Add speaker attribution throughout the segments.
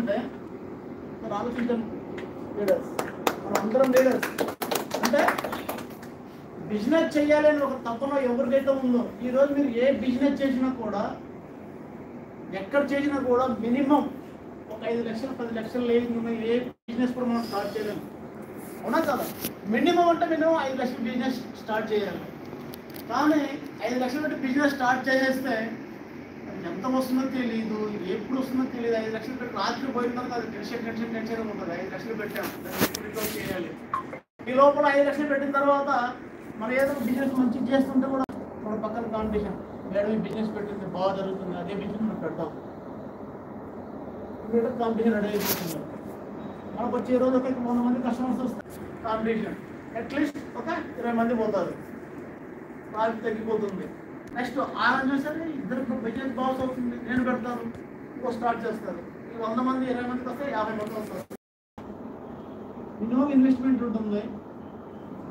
Speaker 1: అంటే మరి ఆలోచించండి లీడర్స్, మనం అందరం లీడర్స్. అంటే బిజినెస్ చేయాలి అని ఒక తపన ఎవరికైతే ఉందో, ఈరోజు మీరు ఏ బిజినెస్ చేసినా కూడా, ఎక్కడ చేసినా కూడా మినిమం ఒక 5 లక్షలు 10 లక్షలు లేని ఏ బిజినెస్ కూడా మనం స్టార్ట్ చేయలేము. అవునా కదా? మినిమం అంటే మినిమం 5 లక్షల బిజినెస్ స్టార్ట్ చేయాలి. కానీ 5 లక్షల పెట్టి బిజినెస్ స్టార్ట్ చేసేస్తే ఎంత వస్తుందో తెలియదు, ఎప్పుడు వస్తుందో తెలియదు. 5 లక్షలు పెట్టి రాత్రి పోయిన తర్వాత అది టెన్షన్ ఉంటుంది. 5 లక్షలు పెట్టాము, ఎప్పుడు చేయాలి. ఈ లోపల 5 లక్షలు పెట్టిన తర్వాత మనం ఏదో బిజినెస్ మంచిగా చేస్తుంటే కూడా మన పక్కన కాంపిటీషన్, మేడం ఈ బిజినెస్ పెట్టింది బాగా జరుగుతుంది, అదే బిజినెస్ మనం పెడతాం. మీరు కాంపిటీషన్ రెడీ అయిపోతున్నారు. మనకు వచ్చే రోజు ఒక 100 మంది కస్టమర్స్ వస్తే కాంపిటీషన్ అట్లీస్ట్ ఒక 20 మంది పోతారు, ప్రాఫిట్ తగ్గిపోతుంది. నెక్స్ట్ ఆయన చూసారు ఇద్దరు బిజినెస్ బాస్ అవుతుంది, నేను పెడతాను, ఇంకో స్టార్ట్ చేస్తారు. ఈ 100 మంది 20 మందికి వస్తే 50 మంది వస్తారు. మినిమం ఇన్వెస్ట్మెంట్ ఉంటుంది,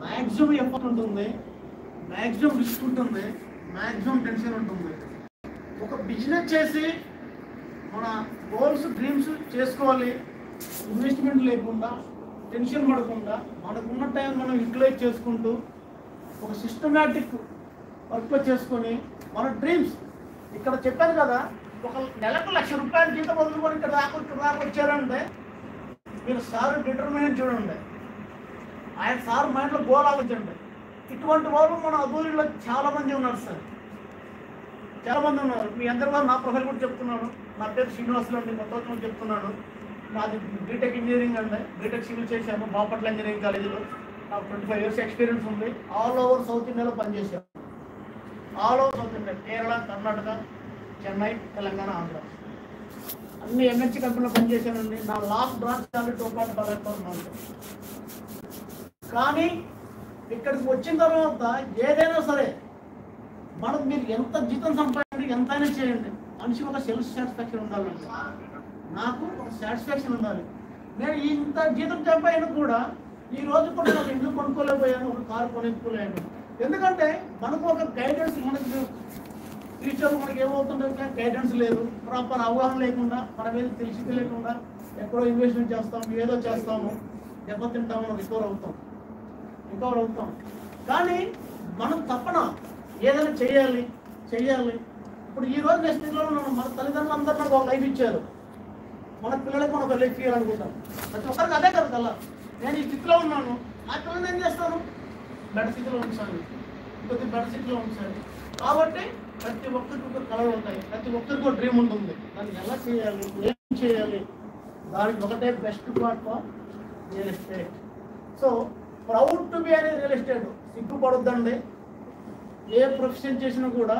Speaker 1: మ్యాక్సిమం ఎఫర్ట్ ఉంటుంది, మ్యాక్సిమం రిస్క్ ఉంటుంది, మ్యాక్సిమం టెన్షన్ ఉంటుంది. ఒక బిజినెస్ చేసి మన గోల్స్ డ్రీమ్స్ చేసుకోవాలి, ఇన్వెస్ట్మెంట్ లేకుండా, టెన్షన్ పడకుండా, మనకున్న టైం మనం యూటిలైజ్ చేసుకుంటూ ఒక సిస్టమేటిక్ వర్క్ చేసుకొని మన డ్రీమ్స్. ఇక్కడ చెప్పాను కదా, ఒక నెలకు ₹1,00,000 జీతం వదులుకొని ఇక్కడ వచ్చారంటే మీరు సార్ డిటర్మినేషన్ చూడండి, ఆయన సార్ మైండ్లో గోల్ ఆలోచించండి. ఇటువంటి వాళ్ళు మన అదూరిలో చాలామంది ఉన్నారు సార్, చాలామంది ఉన్నారు. మీ అందరి వారు నా ప్రొఫైల్ కూడా చెప్తున్నాను. నా పేరు శ్రీనివాసులు అండి, మొత్తం చెప్తున్నాను. నాది బీటెక్ ఇంజనీరింగ్ అండి, బీటెక్ సివిల్ చేశాను బాపట్ల ఇంజనీరింగ్ కాలేజీలో. నాకు 25 years ఎక్స్పీరియన్స్ ఉంది. ఆల్ ఓవర్ సౌత్ ఇండియాలో పనిచేశాను. All over south India, Kerala, Karnataka, Chennai, Telangana, Andhra అన్ని ఎంఎన్సీ కంపెనీలో పనిచేశానండి. నా లాస్ట్ బ్రాంచ్ చాలి 2.5 కానీ ఇక్కడికి వచ్చిన తర్వాత ఏదైనా సరే మనం మీరు ఎంత జీతం సంపాదించండి, ఎంతైనా చేయండి, మనిషి ఒక సెల్ఫ్ సాటిస్ఫాక్షన్ ఉండాలండి. నాకు ఒక సాటిస్ఫాక్షన్ ఉండాలి. నేను ఇంత జీతం సంపాదిన కూడా ఈ రోజు కూడా నాకు ఇల్లు కొనుక్కోలేకపోయాను, ఒక కారు కొనుక్కోలేను. ఎందుకంటే మనకు ఒక గైడెన్స్, మనకు ఫ్యూచర్ మనకి ఏమవుతుందో గైడెన్స్ లేదు, ప్రాపర్ అవగాహన లేకుండా, మనం ఏదో తెలిసి తెలియకుండా ఎక్కడో ఇన్వెస్ట్మెంట్ చేస్తాము, ఏదో చేస్తాము, దెబ్బతింటాము, రికవర్ అవుతాం. కానీ మనం తప్పన ఏదైనా చేయాలి. ఇప్పుడు ఈ రోజు నేను స్థితిలో ఉన్నాను. మన తల్లిదండ్రులు అందరూ నాకు ఒక లైఫ్ ఇచ్చారు, మన పిల్లలకి మనం ఒక లైఫ్ ఇవ్వాలనుకుంటాం. ప్రతి ఒక్కరికి అదే కదా కల్లా. నేను ఈ స్థితిలో ఉన్నాను, నా పిల్లలు ఏం చేస్తాను, బెటర్ స్థితిలో ఉంచాలి, కొద్దిగా బెటర్ స్థితిలో ఉంచాలి. కాబట్టి ప్రతి ఒక్కరికి ఒక కళలు ఉంటాయి, ప్రతి ఒక్కరికి ఒక డ్రీమ్ ఉంటుంది. దాన్ని ఎలా చేయాలి, ఏం చేయాలి, దానికి ఒకటే best platform real estate. So proud to be అనే రియల్ ఎస్టేట్. సిగ్గుపడొద్దండి. ఏ ప్రొఫెషన్ చేసినా కూడా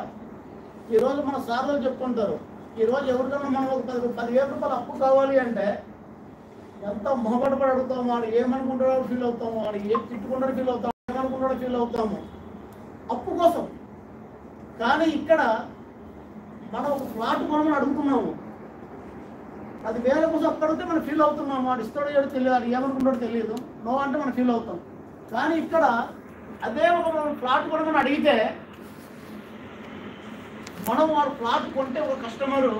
Speaker 1: ఈరోజు మన సార్లు చెప్పుకుంటారు, ఈరోజు ఎవరికైనా మనం ఒక 10,000 రూపాయలు అప్పు కావాలి అంటే ఎంత మొహబడపడి అడుగుతాము, వాడు ఏమనుకుంటాడో ఫీల్ అవుతాము, వాడు ఏం తిట్టుకుంటాడో ఫీల్ అవుతాము, ఏమనుకుంటాడో ఫీల్ అవుతాము అప్పు కోసం. కానీ ఇక్కడ మనం ఒక ఫ్లాట్ కొనమని అడుగుతున్నాము, అది వేరే కోసం అక్కడితే మనం ఫీల్ అవుతున్నాము, వాడు ఇస్తాడో ఏదో తెలియదు, వాడు ఏమనుకుంటాడో తెలియదు, నో అంటే మనం ఫీల్ అవుతాం. కానీ ఇక్కడ అదే ఒక ఫ్లాట్ కొనమని అడిగితే, మనం వాడు ఫ్లాట్ కొంటే ఒక కస్టమరు